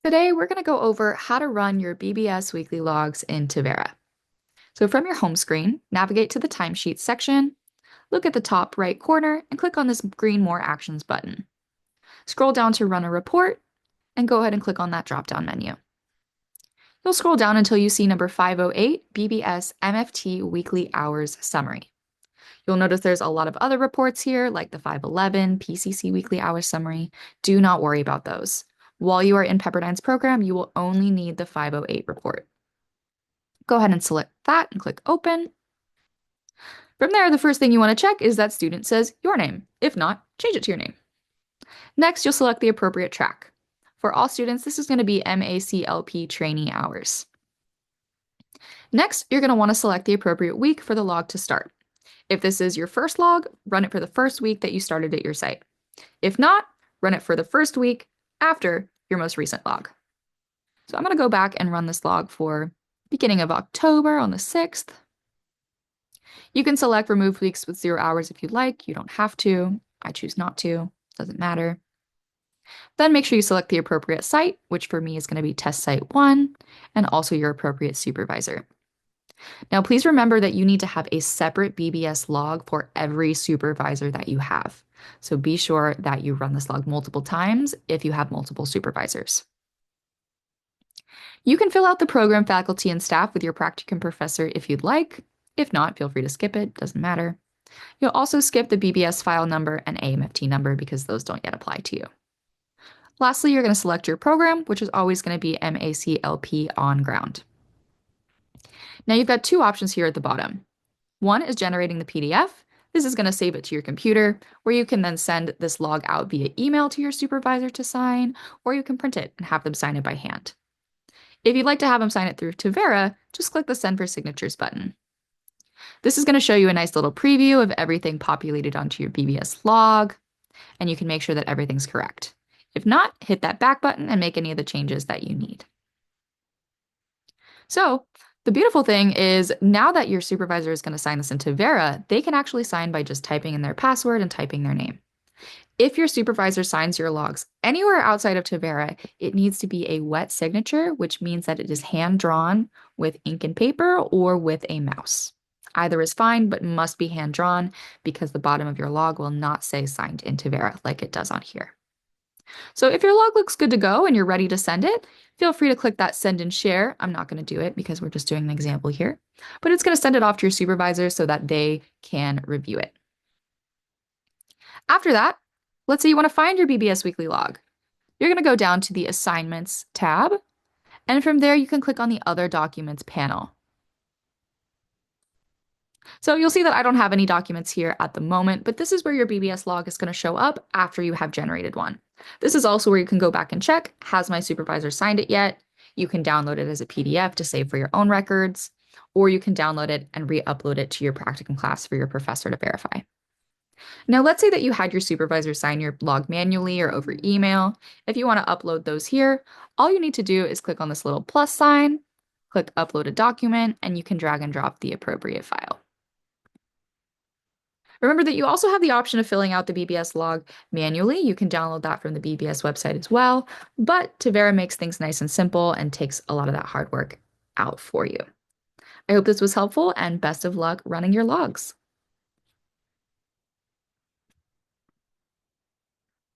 Today, we're going to go over how to run your BBS weekly logs in Tevera. So from your home screen, navigate to the timesheet section, look at the top right corner, and click on this green More Actions button. Scroll down to Run a Report, and go ahead and click on that drop-down menu. You'll scroll down until you see number 508, BBS MFT Weekly Hours Summary. You'll notice there's a lot of other reports here, like the 511 PCC Weekly Hours Summary. Do not worry about those. While you are in Pepperdine's program, you will only need the 508 report. Go ahead and select that and click Open. From there, the first thing you want to check is that student says your name. If not, change it to your name. Next, you'll select the appropriate track. For all students, this is going to be MACLP trainee hours. Next, you're going to want to select the appropriate week for the log to start. If this is your first log, run it for the first week that you started at your site. If not, run it for the first week after your most recent log. So I'm going to go back and run this log for beginning of October on the 6th. You can select remove weeks with 0 hours if you'd like. You don't have to. I choose not to. Doesn't matter. Then make sure you select the appropriate site, which for me is going to be test site 1, and also your appropriate supervisor. Now, please remember that you need to have a separate BBS log for every supervisor that you have. So be sure that you run this log multiple times if you have multiple supervisors. You can fill out the program faculty and staff with your practicum professor if you'd like. If not, feel free to skip it, doesn't matter. You'll also skip the BBS file number and AMFT number because those don't yet apply to you. Lastly, you're going to select your program, which is always going to be MACLP on ground. Now you've got two options here at the bottom. One is generating the PDF. This is going to save it to your computer, where you can then send this log out via email to your supervisor to sign, or you can print it and have them sign it by hand. If you'd like to have them sign it through Tevera, just click the Send for Signatures button. This is going to show you a nice little preview of everything populated onto your BBS log, and you can make sure that everything's correct. If not, hit that back button and make any of the changes that you need. So the beautiful thing is now that your supervisor is going to sign this in Tevera, they can actually sign by just typing in their password and typing their name. If your supervisor signs your logs anywhere outside of Tevera, it needs to be a wet signature, which means that it is hand-drawn with ink and paper or with a mouse. Either is fine, but must be hand-drawn because the bottom of your log will not say signed in Tevera like it does on here. So if your log looks good to go and you're ready to send it, feel free to click that send and share. I'm not going to do it because we're just doing an example here, but it's going to send it off to your supervisor so that they can review it. After that, let's say you want to find your BBS weekly log. You're going to go down to the Assignments tab, and from there you can click on the Other Documents panel. So you'll see that I don't have any documents here at the moment, but this is where your BBS log is going to show up after you have generated one. This is also where you can go back and check, has my supervisor signed it yet? You can download it as a PDF to save for your own records, or you can download it and re-upload it to your practicum class for your professor to verify. Now, let's say that you had your supervisor sign your log manually or over email. If you want to upload those here, all you need to do is click on this little plus sign, click Upload a Document, and you can drag and drop the appropriate file. Remember that you also have the option of filling out the BBS log manually. You can download that from the BBS website as well, but Tevera makes things nice and simple and takes a lot of that hard work out for you. I hope this was helpful and best of luck running your logs.